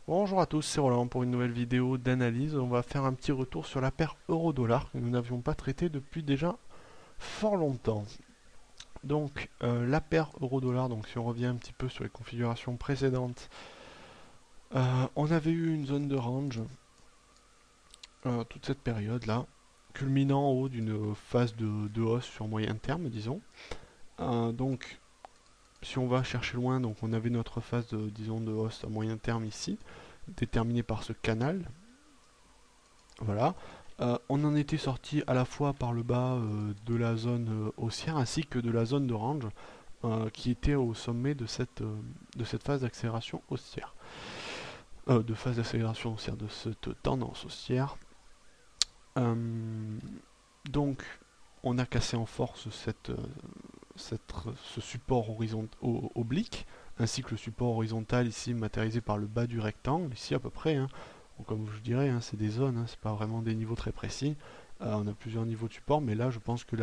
Bonjour à tous, c'est Roland pour une nouvelle vidéo d'analyse. On va faire un petit retour sur la paire euro-dollar que nous n'avions pas traité depuis déjà fort longtemps. Donc la paire euro-dollar, donc si on revient un petit peu sur les configurations précédentes, on avait eu une zone de range toute cette période là, culminant en haut d'une phase de hausse sur moyen terme, disons. Donc si on va chercher loin, donc on avait notre phase disons, de hausse à moyen terme ici, déterminée par ce canal. Voilà. On en était sorti à la fois par le bas de la zone haussière ainsi que de la zone de range qui était au sommet de cette phase d'accélération haussière. De phase d'accélération haussière, de cette tendance haussière. Euh, donc, on a cassé en force ce support oblique, ainsi que le support horizontal ici matérialisé par le bas du rectangle, ici à peu près. Hein. Donc, comme je dirais, hein, c'est des zones, hein, c'est pas vraiment des niveaux très précis. On a plusieurs niveaux de support, mais là je pense que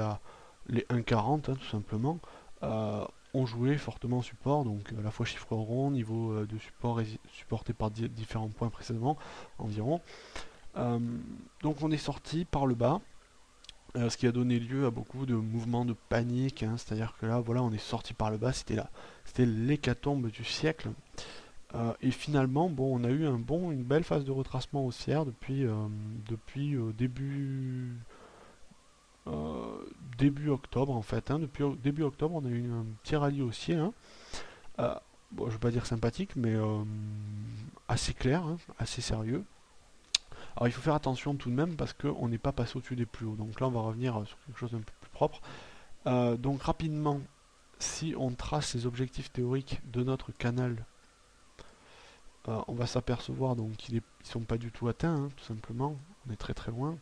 les 1,40 hein, tout simplement euh, ont joué fortement en support, donc à la fois chiffre rond, niveau de support supporté par différents points précédemment environ. Euh, donc on est sorti par le bas, ce qui a donné lieu à beaucoup de mouvements de panique, hein, c'est-à-dire que là, voilà, on est sorti par le bas, c'était l'hécatombe du siècle. Et finalement, bon, on a eu une belle phase de retracement haussière depuis euh, début octobre en fait. Hein. Depuis début octobre, on a eu un petit rallye haussier. Hein. Euh, bon, je vais pas dire sympathique, mais assez clair, hein, assez sérieux. Alors il faut faire attention tout de même parce qu'on n'est pas passé au-dessus des plus hauts. Donc là, on va revenir sur quelque chose d'un peu plus propre. Donc rapidement, si on trace les objectifs théoriques de notre canal, on va s'apercevoir donc qu'ils ne sont pas du tout atteints, hein, tout simplement. On est très très loin.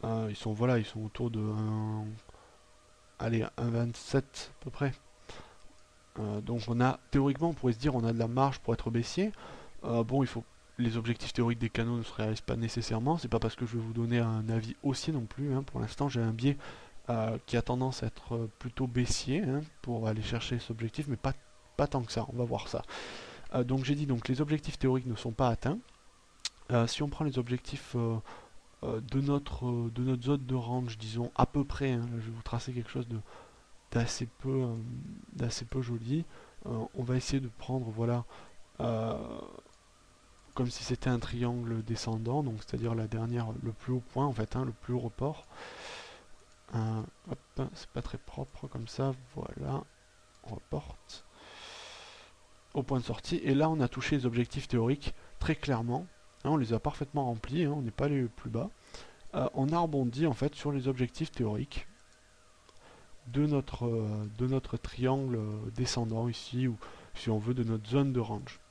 Ils sont autour de 1,27 à peu près. Donc théoriquement, on pourrait se dire on a de la marge pour être baissier. Bon, les objectifs théoriques des canaux ne se réalisent pas nécessairement. C'est pas parce que je vais vous donner un avis haussier non plus. Hein. Pour l'instant, j'ai un biais qui a tendance à être plutôt baissier hein, pour aller chercher cet objectif, mais pas tant que ça. On va voir ça. Donc j'ai dit donc les objectifs théoriques ne sont pas atteints. Si on prend les objectifs de notre zone de range, disons à peu près, hein, je vais vous tracer quelque chose d'assez peu, d'assez peu joli. On va essayer de prendre, voilà, euh, comme si c'était un triangle descendant, donc c'est-à-dire le plus haut point en fait, hein, le plus haut report. Hop, c'est pas très propre comme ça, voilà, on reporte au point de sortie. Et là, on a touché les objectifs théoriques très clairement. Hein, on les a parfaitement remplis, hein, on n'est pas allé plus bas. On a rebondi en fait sur les objectifs théoriques de notre triangle descendant ici, ou si on veut de notre zone de range.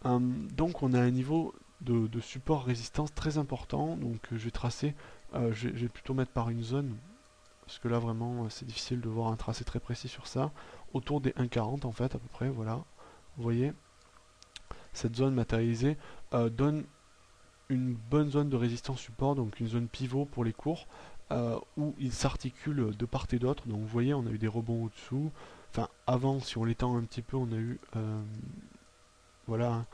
Donc on a un niveau de support résistance très important, donc je vais tracer, je vais plutôt mettre par une zone, parce que là vraiment c'est difficile de voir un tracé très précis sur ça, autour des 1,40 en fait à peu près, voilà, vous voyez, cette zone matérialisée donne une bonne zone de résistance support, donc une zone pivot pour les cours, où ils s'articulent de part et d'autre. Donc vous voyez, on a eu des rebonds au-dessous. Enfin, avant, si on l'étend un petit peu, on a eu, voilà, hein,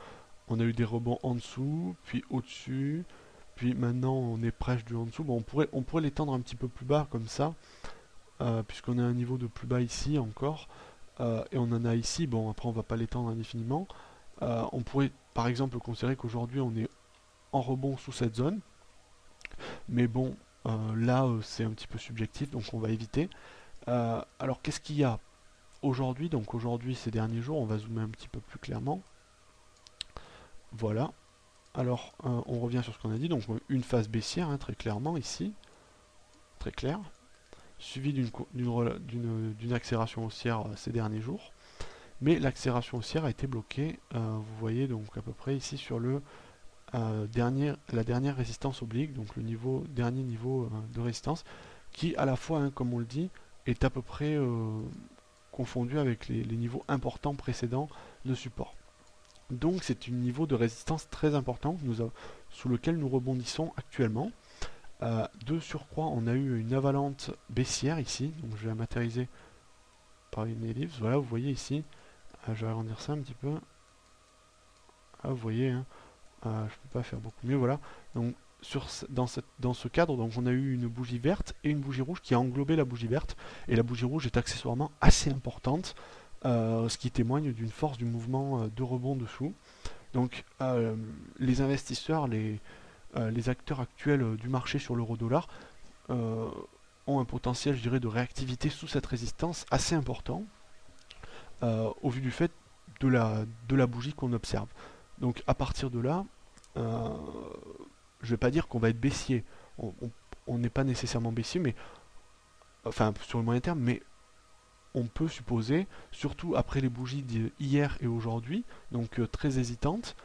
on a eu des rebonds en dessous, puis au-dessus, puis maintenant on est proche du en dessous. Bon, on pourrait l'étendre un petit peu plus bas comme ça, puisqu'on a un niveau de plus bas ici encore, et on en a ici. Bon, après on va pas l'étendre indéfiniment. On pourrait, par exemple, considérer qu'aujourd'hui on est en rebond sous cette zone. Mais bon, là, c'est un petit peu subjectif, donc on va éviter. Alors, qu'est-ce qu'il y a aujourd'hui? Donc aujourd'hui, ces derniers jours, on va zoomer un petit peu plus clairement. Voilà. Alors, on revient sur ce qu'on a dit. Donc, une phase baissière, hein, très clairement, ici. Très clair. Suivi d'une accélération haussière ces derniers jours. Mais l'accélération haussière a été bloquée, vous voyez, donc à peu près ici sur la dernière résistance oblique, donc dernier niveau de résistance, qui à la fois, hein, comme on le dit, est à peu près confondu avec les niveaux importants précédents de support. Donc c'est un niveau de résistance très important sous lequel nous rebondissons actuellement. De surcroît, on a eu une avalanche baissière ici, donc je vais la matérialiser par une ellipse. Voilà, vous voyez ici, je vais agrandir ça un petit peu. Ah, vous voyez, hein, je peux pas faire beaucoup mieux, voilà. Donc dans ce cadre, donc on a eu une bougie verte et une bougie rouge qui a englobé la bougie verte, et la bougie rouge est accessoirement assez importante, ce qui témoigne d'une force du mouvement de rebond dessous. Donc les investisseurs, les acteurs actuels du marché sur l'euro-dollar euh, ont un potentiel, je dirais, de réactivité sous cette résistance assez important, au vu du fait de la bougie qu'on observe. Donc à partir de là, euh, je ne vais pas dire qu'on va être baissier. On n'est pas nécessairement baissier, mais enfin sur le moyen terme, mais on peut supposer, surtout après les bougies d'hier et aujourd'hui, donc très hésitantes,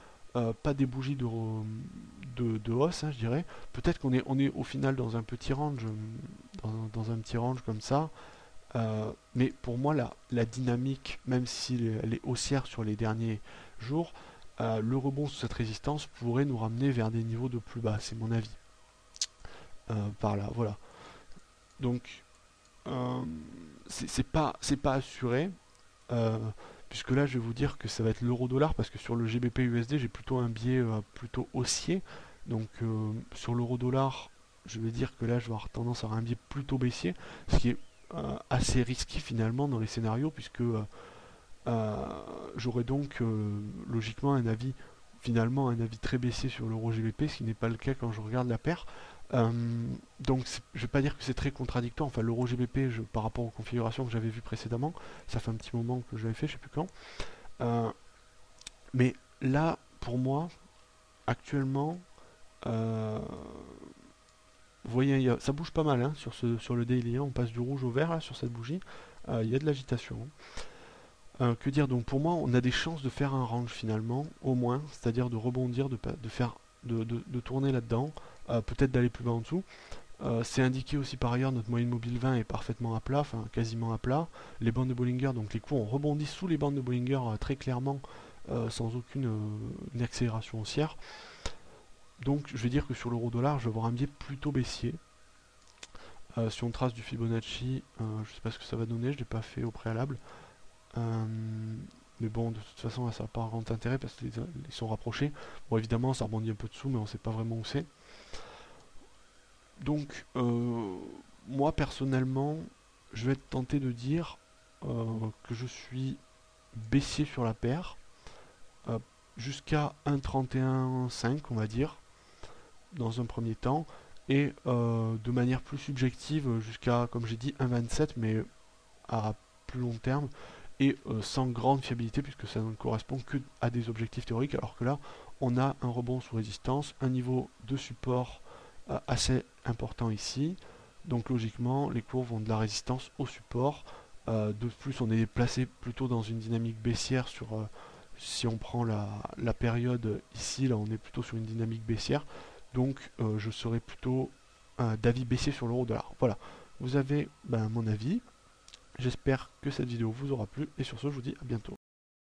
pas des bougies de hausse, hein, je dirais. Peut-être on est au final dans un petit range, dans un petit range comme ça. Mais pour moi, la dynamique, même si elle est haussière sur les derniers jours, le rebond sous cette résistance pourrait nous ramener vers des niveaux de plus bas, c'est mon avis. Par là, voilà. Donc, euh, c'est pas assuré, euh, puisque là, je vais vous dire que ça va être l'euro-dollar, parce que sur le GBP USD, j'ai plutôt un biais plutôt haussier. Donc, sur l'euro-dollar, je vais dire que là, je vais avoir tendance à avoir un biais plutôt baissier, ce qui est assez risqué finalement dans les scénarios, puisque j'aurais donc logiquement un avis finalement un avis très baissier sur l'euro GBP, ce qui n'est pas le cas quand je regarde la paire. Euh, donc je vais pas dire que c'est très contradictoire, enfin l'euro GBP par rapport aux configurations que j'avais vues précédemment, ça fait un petit moment que je l'avais fait, je sais plus quand. Euh, mais là, pour moi, actuellement, euh, vous voyez, ça bouge pas mal hein, sur le daily, hein, on passe du rouge au vert là, sur cette bougie, il y a de l'agitation. Que dire donc pour moi on a des chances de faire un range finalement au moins, c'est-à-dire de rebondir, de faire de tourner là-dedans, peut-être d'aller plus bas en dessous. C'est indiqué aussi par ailleurs, notre moyenne mobile 20 est parfaitement à plat, enfin quasiment à plat. Les bandes de Bollinger, donc les cours ont rebondi sous les bandes de Bollinger très clairement, sans aucune une accélération haussière. Donc je vais dire que sur l'euro dollar, je vais avoir un biais plutôt baissier. Si on trace du Fibonacci, je sais pas ce que ça va donner, je l'ai pas fait au préalable. Euh, mais bon, de toute façon, là, ça n'a pas grand intérêt parce qu'ils sont rapprochés. Bon, évidemment, ça rebondit un peu dessous, mais on ne sait pas vraiment où c'est. Donc, moi, personnellement, je vais être tenté de dire que je suis baissier sur la paire euh, jusqu'à 1,31,5, on va dire, dans un premier temps. Et de manière plus subjective, jusqu'à, comme j'ai dit, 1,27, mais à plus long terme et sans grande fiabilité puisque ça ne correspond que à des objectifs théoriques alors que là on a un rebond sous résistance, un niveau de support assez important ici, donc logiquement les cours vont de la résistance au support. De plus on est placé plutôt dans une dynamique baissière sur si on prend la période ici, là on est plutôt sur une dynamique baissière, donc je serais plutôt d'avis baissier sur l'euro dollar. Voilà, vous avez mon avis. J'espère que cette vidéo vous aura plu et sur ce je vous dis à bientôt.